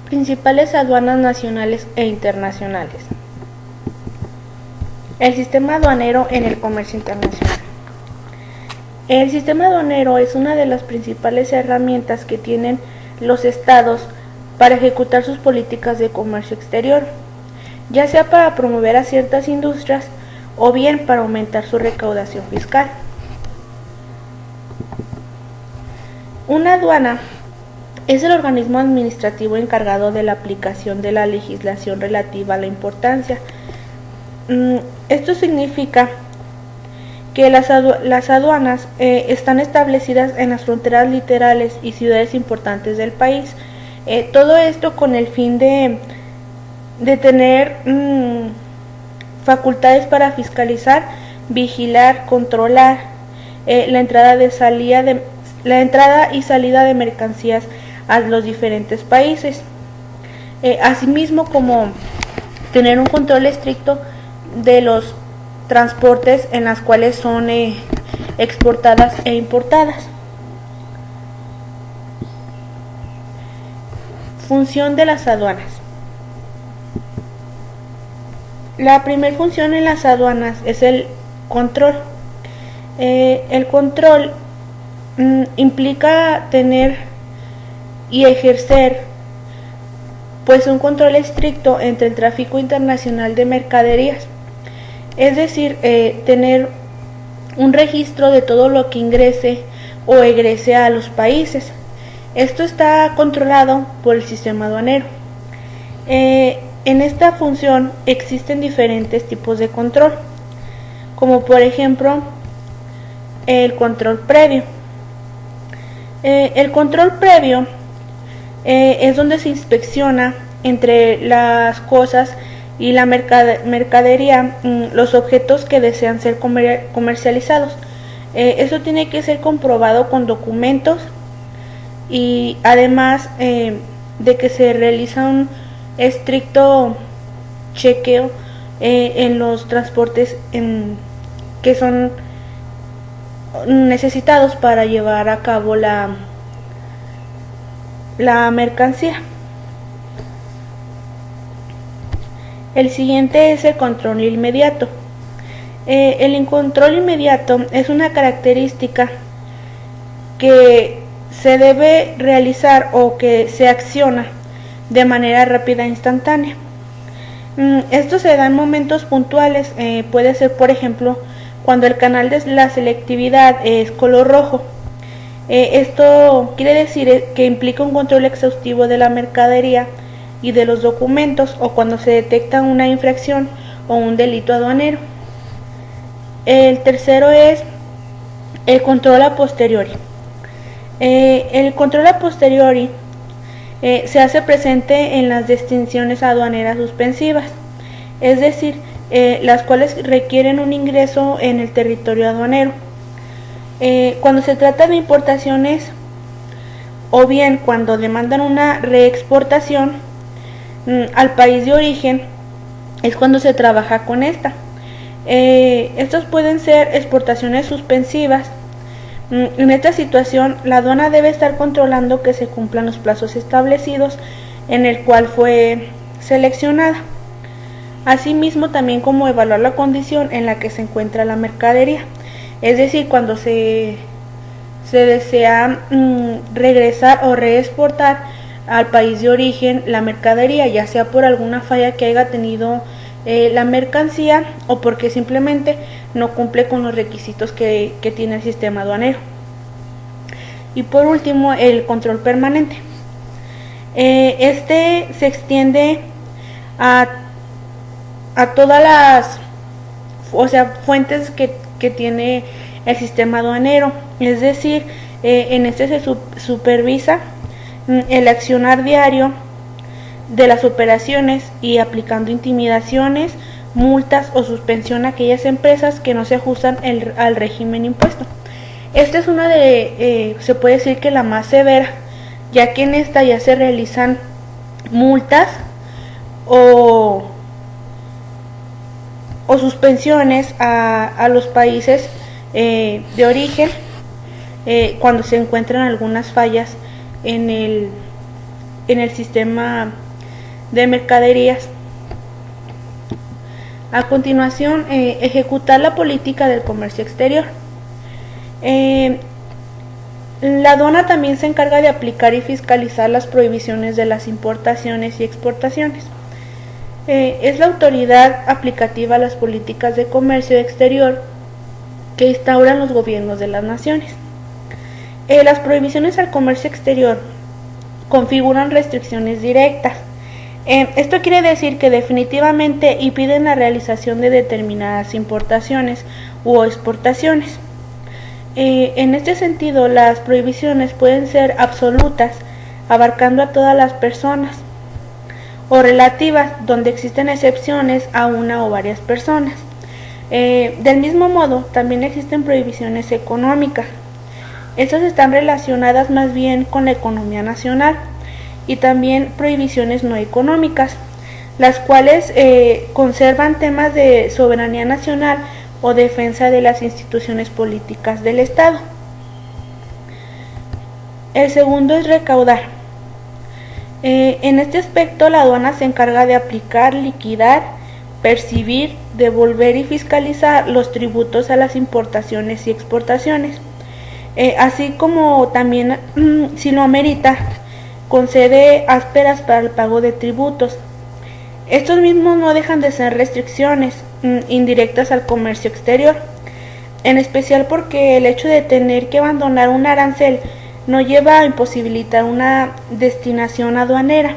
Principales aduanas nacionales e internacionales. El sistema aduanero en el comercio internacional. El sistema aduanero es una de las principales herramientas que tienen los estados para ejecutar sus políticas de comercio exterior, ya sea para promover a ciertas industrias o bien para aumentar su recaudación fiscal. Una aduana es el organismo administrativo encargado de la aplicación de la legislación relativa a la importancia. Esto significa que las aduanas están establecidas en las fronteras literales y ciudades importantes del país. Todo esto con el fin de tener facultades para fiscalizar, vigilar, controlar la entrada y salida de mercancías a los diferentes países. Asimismo, como tener un control estricto de los transportes en las cuales son exportadas e importadas. Función de las aduanas. La primera función en las aduanas es el control. El control implica tener y ejercer pues un control estricto entre el tráfico internacional de mercaderías, es decir, tener un registro de todo lo que ingrese o egrese a los países. Esto está controlado por el sistema aduanero. En esta función existen diferentes tipos de control, como por ejemplo el control previo. El control previo es donde se inspecciona entre las cosas y la mercadería los objetos que desean ser comercializados. Eso tiene que ser comprobado con documentos y además de que se realiza un estricto chequeo en los transportes que son necesitados para llevar a cabo la mercancía. El siguiente es el control inmediato. El control inmediato es una característica que se debe realizar o que se acciona de manera rápida e instantánea. Esto se da en momentos puntuales, puede ser por ejemplo cuando el canal de la selectividad es color rojo. Esto quiere decir que implica un control exhaustivo de la mercadería y de los documentos, o cuando se detecta una infracción o un delito aduanero. El tercero es el control a posteriori. El control a posteriori se hace presente en las distinciones aduaneras suspensivas, es decir, las cuales requieren un ingreso en el territorio aduanero. Cuando se trata de importaciones o bien cuando demandan una reexportación al país de origen, es cuando se trabaja con esta. Estos pueden ser exportaciones suspensivas. En esta situación, la aduana debe estar controlando que se cumplan los plazos establecidos en el cual fue seleccionada. Asimismo, también como evaluar la condición en la que se encuentra la mercadería. Es decir, cuando se desea regresar o reexportar al país de origen la mercadería, ya sea por alguna falla que haya tenido la mercancía o porque simplemente no cumple con los requisitos que tiene el sistema aduanero. Y por último, el control permanente. Este se extiende a todas las fuentes que tiene el sistema aduanero, es decir, en este se supervisa el accionar diario de las operaciones y aplicando intimidaciones, multas o suspensión a aquellas empresas que no se ajustan al régimen impuesto. Esta es una se puede decir que la más severa, ya que en esta ya se realizan multas o suspensiones a los países de origen cuando se encuentran algunas fallas en en el sistema de mercaderías. A continuación, ejecutar la política del comercio exterior. La aduana también se encarga de aplicar y fiscalizar las prohibiciones de las importaciones y exportaciones. Es la autoridad aplicativa a las políticas de comercio exterior que instauran los gobiernos de las naciones. Las prohibiciones al comercio exterior configuran restricciones directas. Esto quiere decir que definitivamente impiden la realización de determinadas importaciones u exportaciones. En este sentido, las prohibiciones pueden ser absolutas, abarcando a todas las personas, o relativas, donde existen excepciones a una o varias personas. Del mismo modo, también existen prohibiciones económicas. Estas están relacionadas más bien con la economía nacional, y también prohibiciones no económicas, las cuales conservan temas de soberanía nacional o defensa de las instituciones políticas del Estado. El segundo es recaudar. En este aspecto, la aduana se encarga de aplicar, liquidar, percibir, devolver y fiscalizar los tributos a las importaciones y exportaciones, así como también, si lo amerita, concede ásperas para el pago de tributos. Estos mismos no dejan de ser restricciones indirectas al comercio exterior, en especial porque el hecho de tener que abandonar un arancel no lleva a imposibilitar una destinación aduanera.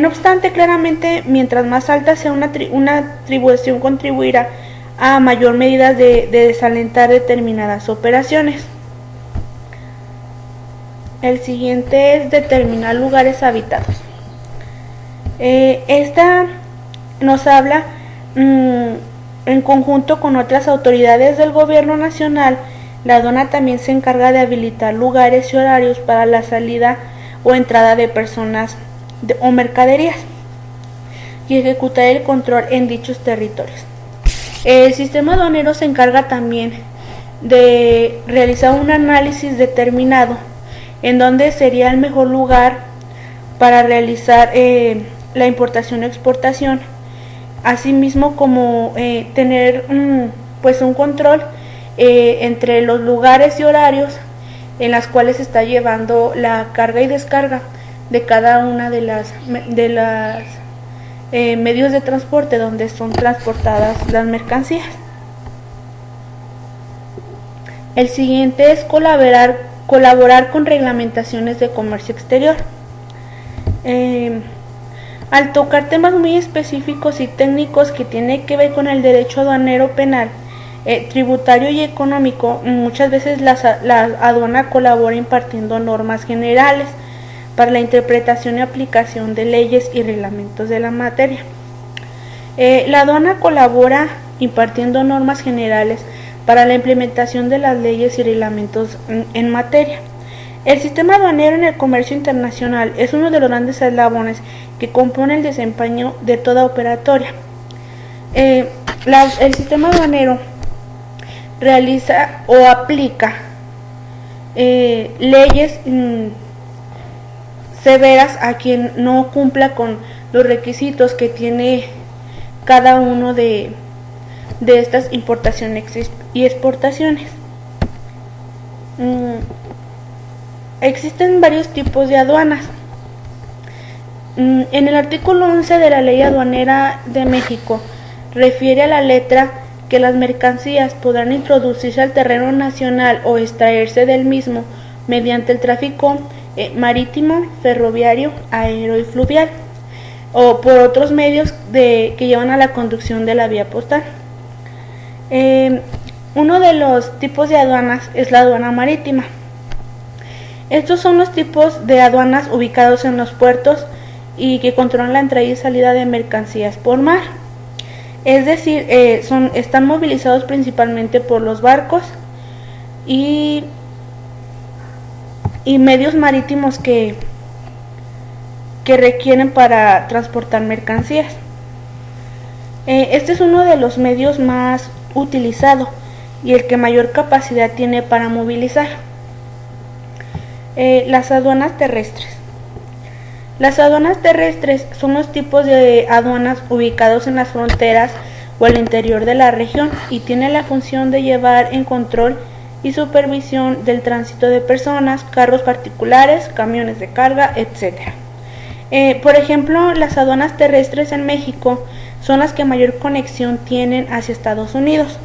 No obstante, claramente, mientras más alta sea una tributación, contribuirá a mayor medida de desalentar determinadas operaciones. El siguiente es determinar lugares habitados. Esta nos habla en conjunto con otras autoridades del gobierno nacional. La aduana también se encarga de habilitar lugares y horarios para la salida o entrada de personas o mercaderías y ejecutar el control en dichos territorios. El sistema aduanero se encarga también de realizar un análisis determinado en donde sería el mejor lugar para realizar la importación o exportación, asimismo como tener pues un control entre los lugares y horarios en las cuales se está llevando la carga y descarga de cada una de las medios de transporte donde son transportadas las mercancías. El siguiente es colaborar con reglamentaciones de comercio exterior. Al tocar temas muy específicos y técnicos que tienen que ver con el derecho aduanero penal, tributario y económico, muchas veces la aduana colabora impartiendo normas generales para la interpretación y aplicación de leyes y reglamentos de la materia. La aduana colabora impartiendo normas generales para la implementación de las leyes y reglamentos en materia. El sistema aduanero en el comercio internacional es uno de los grandes eslabones que compone el desempeño de toda operatoria. El sistema aduanero realiza o aplica leyes severas a quien no cumpla con los requisitos que tiene cada uno de estas importaciones y exportaciones. Existen varios tipos de aduanas. En el artículo 11 de la Ley Aduanera de México refiere a la letra que las mercancías podrán introducirse al terreno nacional o extraerse del mismo mediante el tráfico marítimo, ferroviario, aéreo y fluvial, o por otros medios que llevan a la conducción de la vía postal. Uno de los tipos de aduanas es la aduana marítima. Estos son los tipos de aduanas ubicados en los puertos y que controlan la entrada y salida de mercancías por mar. Es decir, están movilizados principalmente por los barcos y medios marítimos que requieren para transportar mercancías. Este es uno de los medios más utilizado y el que mayor capacidad tiene para movilizar. Las aduanas terrestres. Las aduanas terrestres son los tipos de aduanas ubicados en las fronteras o al interior de la región y tienen la función de llevar en control y supervisión del tránsito de personas, carros particulares, camiones de carga, etc. Por ejemplo, las aduanas terrestres en México son las que mayor conexión tienen hacia Estados Unidos.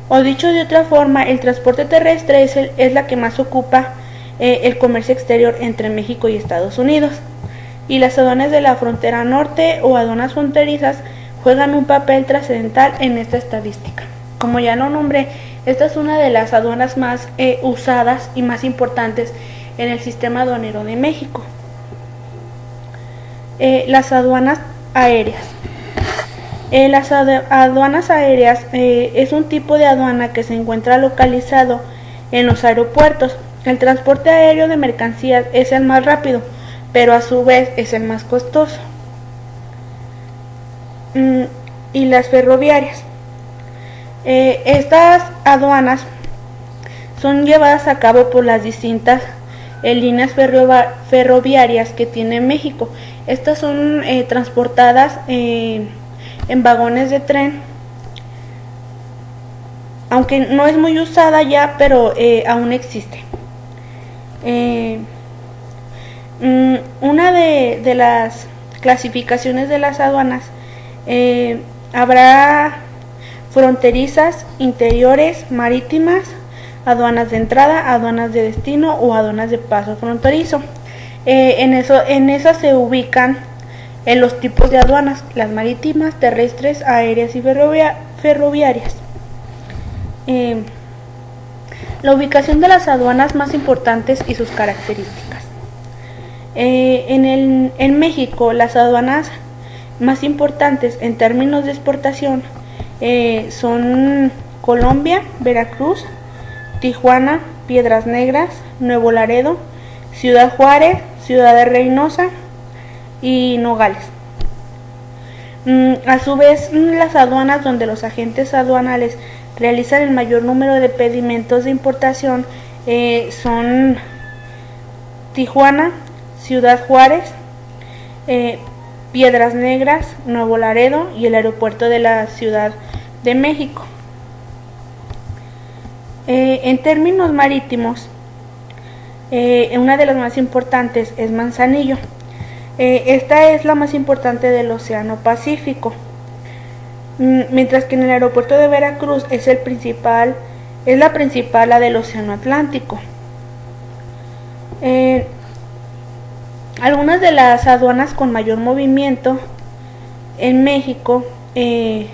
O dicho de otra forma, el transporte terrestre es la que más ocupa el comercio exterior entre México y Estados Unidos. Y las aduanas de la frontera norte o aduanas fronterizas juegan un papel trascendental en esta estadística. Como ya lo nombré, esta es una de las aduanas más usadas y más importantes en el sistema aduanero de México. Las aduanas aéreas. Las aduanas aéreas es un tipo de aduana que se encuentra localizado en los aeropuertos. El transporte aéreo de mercancías es el más rápido, pero a su vez es el más costoso. Y las ferroviarias. Estas aduanas son llevadas a cabo por las distintas líneas ferroviarias que tiene México. Estas son transportadas en vagones de tren, aunque no es muy usada ya, pero aún existe. Una de las clasificaciones de las aduanas habrá fronterizas, interiores, marítimas, aduanas de entrada, aduanas de destino o aduanas de paso fronterizo. En esas se ubican los tipos de aduanas, las marítimas, terrestres, aéreas y ferroviarias. La ubicación de las aduanas más importantes y sus características. En México, las aduanas más importantes en términos de exportación son Colombia, Veracruz, Tijuana, Piedras Negras, Nuevo Laredo, Ciudad Juárez, Ciudad de Reynosa y Nogales. A su vez, las aduanas donde los agentes aduanales realizan el mayor número de pedimentos de importación son Tijuana, Ciudad Juárez, Piedras Negras, Nuevo Laredo y el aeropuerto de la Ciudad de México. En términos marítimos, una de las más importantes es Manzanillo. Esta es la más importante del Océano Pacífico, mientras que en el aeropuerto de Veracruz es la principal, la del Océano Atlántico. Algunas de las aduanas con mayor movimiento en México, el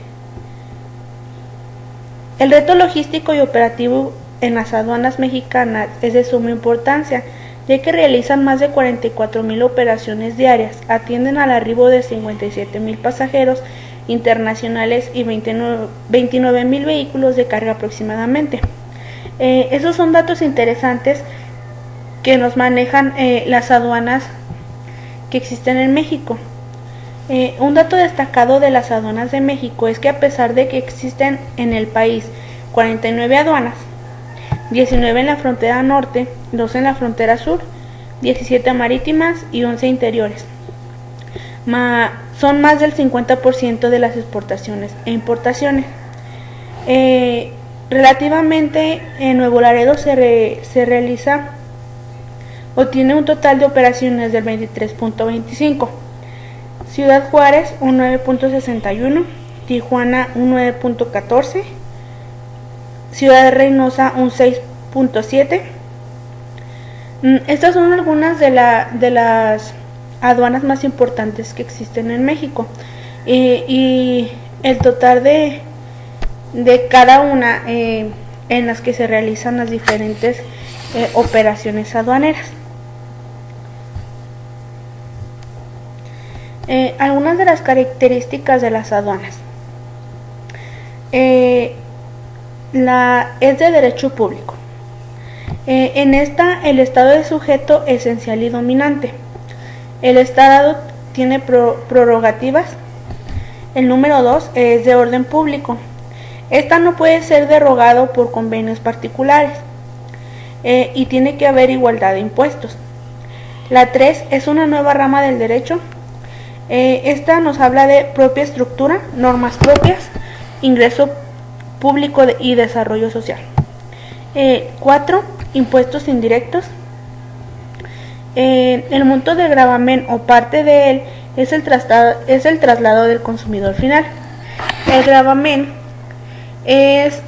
reto logístico y operativo en las aduanas mexicanas es de suma importancia, ya que realizan más de 44,000 operaciones diarias, atienden al arribo de 57,000 pasajeros internacionales y 29,000 vehículos de carga aproximadamente. Esos son datos interesantes que nos manejan las aduanas que existen en México. Un dato destacado de las aduanas de México es que a pesar de que existen en el país 49 aduanas, 19 en la frontera norte, 2 en la frontera sur, 17 marítimas y 11 interiores. Son más del 50% de las exportaciones e importaciones. Relativamente, en Nuevo Laredo se realiza o tiene un total de operaciones del 23.25. Ciudad Juárez un 9.61, Tijuana un 9.14, Ciudad de Reynosa un 6.7. Estas son algunas de las aduanas más importantes que existen en México, y el total de cada una en las que se realizan las diferentes operaciones aduaneras. Algunas de las características de las aduanas. Es de derecho público. En esta, el Estado es sujeto esencial y dominante. El Estado tiene prerrogativas. El número 2 es de orden público. Esta no puede ser derogado por convenios particulares y tiene que haber igualdad de impuestos. La 3 es una nueva rama del derecho. Esta nos habla de propia estructura, normas propias, ingreso público y desarrollo social. 4. Impuestos indirectos. El monto del gravamen o parte de él es el traslado del consumidor final. El gravamen es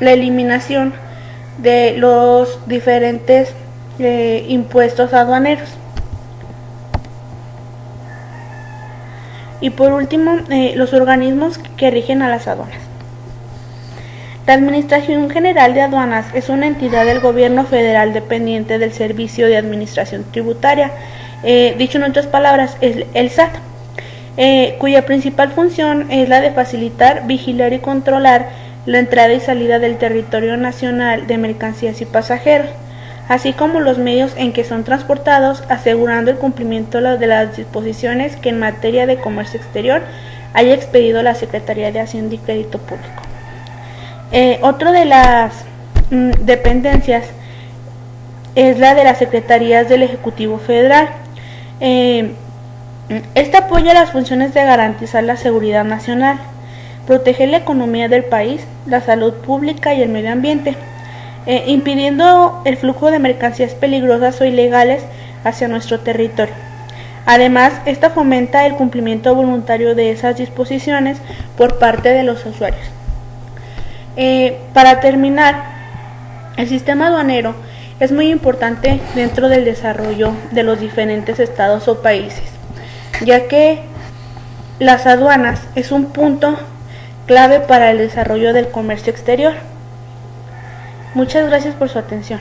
la eliminación de los diferentes impuestos aduaneros. Y por último, los organismos que rigen a las aduanas. La Administración General de Aduanas es una entidad del gobierno federal dependiente del Servicio de Administración Tributaria, dicho en otras palabras, es el SAT, cuya principal función es la de facilitar, vigilar y controlar la entrada y salida del territorio nacional de mercancías y pasajeros, así como los medios en que son transportados, asegurando el cumplimiento de las disposiciones que en materia de comercio exterior haya expedido la Secretaría de Hacienda y Crédito Público. Otro de las dependencias es la de las Secretarías del Ejecutivo Federal. Esta apoya las funciones de garantizar la seguridad nacional, proteger la economía del país, la salud pública y el medio ambiente, impidiendo el flujo de mercancías peligrosas o ilegales hacia nuestro territorio. Además, esta fomenta el cumplimiento voluntario de esas disposiciones por parte de los usuarios. Para terminar, el sistema aduanero es muy importante dentro del desarrollo de los diferentes estados o países, ya que las aduanas es un punto clave para el desarrollo del comercio exterior. Muchas gracias por su atención.